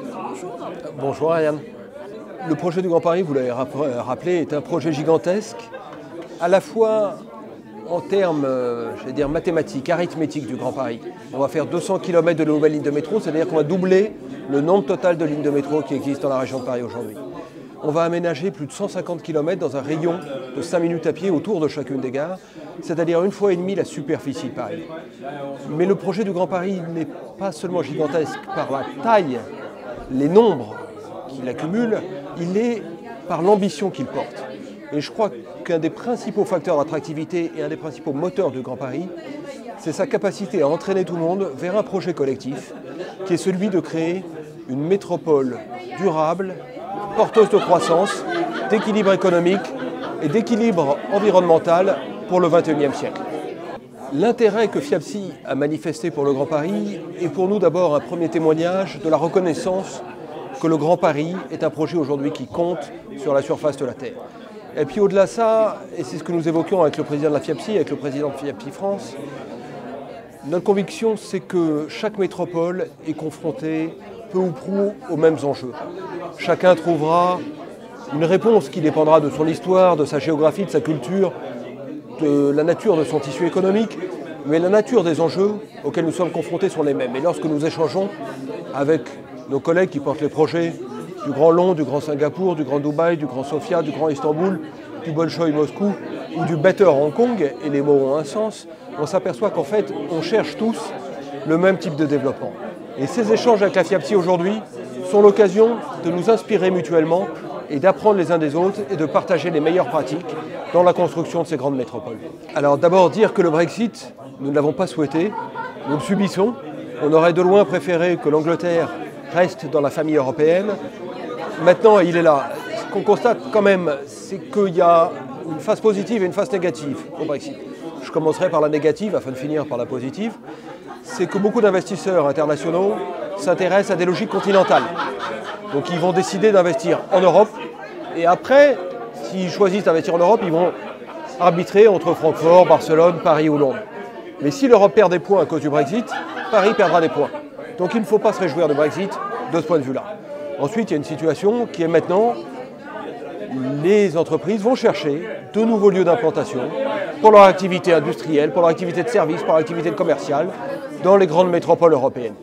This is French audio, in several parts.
Bonjour. Bonjour Ariane. Le projet du Grand Paris, vous l'avez rappelé, est un projet gigantesque, à la fois en termes, mathématiques, arithmétiques du Grand Paris. On va faire 200 km de nouvelles lignes de métro, c'est-à-dire qu'on va doubler le nombre total de lignes de métro qui existent dans la région de Paris aujourd'hui. On va aménager plus de 150 km dans un rayon de 5 minutes à pied autour de chacune des gares, c'est-à-dire une fois et demie la superficie de Paris. Mais le projet du Grand Paris n'est pas seulement gigantesque par la taille, les nombres qu'il accumule, il est par l'ambition qu'il porte. Et je crois qu'un des principaux facteurs d'attractivité et un des principaux moteurs du Grand Paris, c'est sa capacité à entraîner tout le monde vers un projet collectif qui est celui de créer une métropole durable, porteuse de croissance, d'équilibre économique et d'équilibre environnemental pour le XXIe siècle. L'intérêt que FIAPSI a manifesté pour le Grand Paris est pour nous d'abord un premier témoignage de la reconnaissance que le Grand Paris est un projet aujourd'hui qui compte sur la surface de la Terre. Et puis au-delà de ça, et c'est ce que nous évoquions avec le président de la FIAPSI, avec le président de FIAPSI France, notre conviction c'est que chaque métropole est confrontée peu ou prou aux mêmes enjeux. Chacun trouvera une réponse qui dépendra de son histoire, de sa géographie, de sa culture, de la nature de son tissu économique, mais la nature des enjeux auxquels nous sommes confrontés sont les mêmes. Et lorsque nous échangeons avec nos collègues qui portent les projets du Grand Londres, du Grand Singapour, du Grand Dubaï, du Grand Sofia, du Grand Istanbul, du Bolchoï Moscou ou du Better Hong Kong, et les mots ont un sens, on s'aperçoit qu'en fait, on cherche tous le même type de développement. Et ces échanges avec la FIAPSI aujourd'hui sont l'occasion de nous inspirer mutuellement et d'apprendre les uns des autres et de partager les meilleures pratiques dans la construction de ces grandes métropoles. Alors d'abord dire que le Brexit, nous ne l'avons pas souhaité, nous le subissons. On aurait de loin préféré que l'Angleterre reste dans la famille européenne. Maintenant, il est là. Ce qu'on constate quand même, c'est qu'il y a une phase positive et une phase négative au Brexit. Je commencerai par la négative afin de finir par la positive. C'est que beaucoup d'investisseurs internationaux s'intéressent à des logiques continentales. Donc ils vont décider d'investir en Europe et après, s'ils choisissent d'investir en Europe, ils vont arbitrer entre Francfort, Barcelone, Paris ou Londres. Mais si l'Europe perd des points à cause du Brexit, Paris perdra des points. Donc il ne faut pas se réjouir du Brexit de ce point de vue-là. Ensuite, il y a une situation qui est maintenant, les entreprises vont chercher de nouveaux lieux d'implantation pour leur activité industrielle, pour leur activité de service, pour leur activité commerciale dans les grandes métropoles européennes.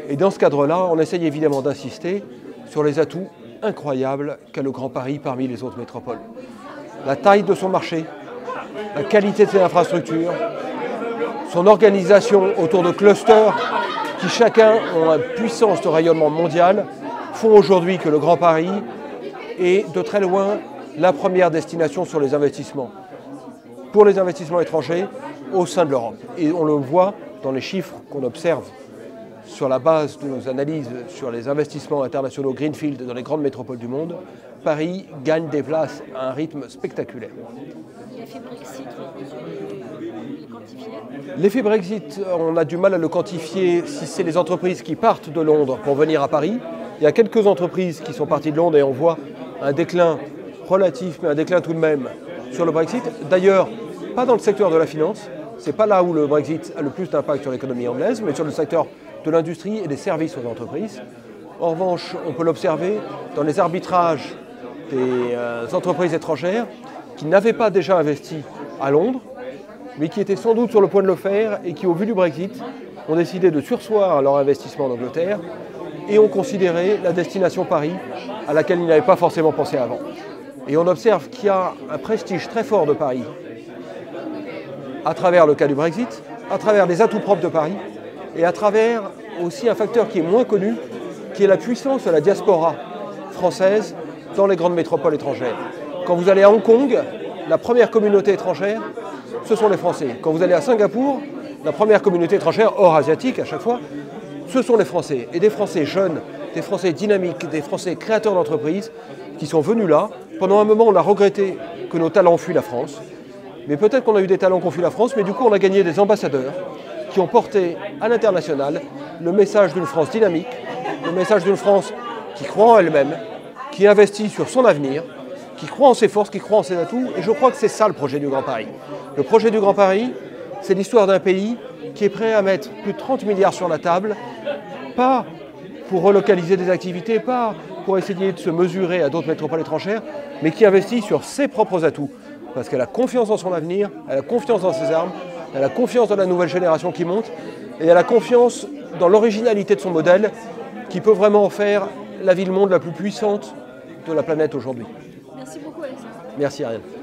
Et dans ce cadre-là, on essaye évidemment d'insister sur les atouts incroyables qu'a le Grand Paris parmi les autres métropoles. La taille de son marché, la qualité de ses infrastructures, son organisation autour de clusters qui chacun ont une puissance de rayonnement mondial font aujourd'hui que le Grand Paris est de très loin la première destination sur les investissements, pour les investissements étrangers au sein de l'Europe. Et on le voit dans les chiffres qu'on observe sur la base de nos analyses sur les investissements internationaux Greenfield dans les grandes métropoles du monde, Paris gagne des places à un rythme spectaculaire. L'effet Brexit, vous le quantifiez? L'effet Brexit, on a du mal à le quantifier si c'est les entreprises qui partent de Londres pour venir à Paris. Il y a quelques entreprises qui sont parties de Londres et on voit un déclin relatif, mais un déclin tout de même sur le Brexit. D'ailleurs, pas dans le secteur de la finance, c'est pas là où le Brexit a le plus d'impact sur l'économie anglaise, mais sur le secteur de l'industrie et des services aux entreprises. En revanche, on peut l'observer dans les arbitrages des entreprises étrangères qui n'avaient pas déjà investi à Londres, mais qui étaient sans doute sur le point de le faire et qui, au vu du Brexit, ont décidé de surseoir leur investissement en Angleterre et ont considéré la destination Paris à laquelle ils n'avaient pas forcément pensé avant. Et on observe qu'il y a un prestige très fort de Paris à travers le cas du Brexit, à travers les atouts propres de Paris et à travers aussi un facteur qui est moins connu, qui est la puissance de la diaspora française dans les grandes métropoles étrangères. Quand vous allez à Hong Kong, la première communauté étrangère, ce sont les Français. Quand vous allez à Singapour, la première communauté étrangère, hors asiatique à chaque fois, ce sont les Français. Et des Français jeunes, des Français dynamiques, des Français créateurs d'entreprises qui sont venus là. Pendant un moment, on a regretté que nos talents fuient la France. Mais peut-être qu'on a eu des talents qui ont fui la France, mais du coup, on a gagné des ambassadeurs qui ont porté à l'international le message d'une France dynamique, le message d'une France qui croit en elle-même, qui investit sur son avenir, qui croit en ses forces, qui croit en ses atouts. Et je crois que c'est ça le projet du Grand Paris. Le projet du Grand Paris, c'est l'histoire d'un pays qui est prêt à mettre plus de 30 milliards sur la table, pas pour relocaliser des activités, pas pour essayer de se mesurer à d'autres métropoles étrangères, mais qui investit sur ses propres atouts. Parce qu'elle a confiance dans son avenir, elle a confiance dans ses armes, elle a confiance dans la nouvelle génération qui monte, et elle a confiance dans l'originalité de son modèle, qui peut vraiment en faire la ville-monde la plus puissante de la planète aujourd'hui. Merci beaucoup, Alexandre. Merci, Ariane.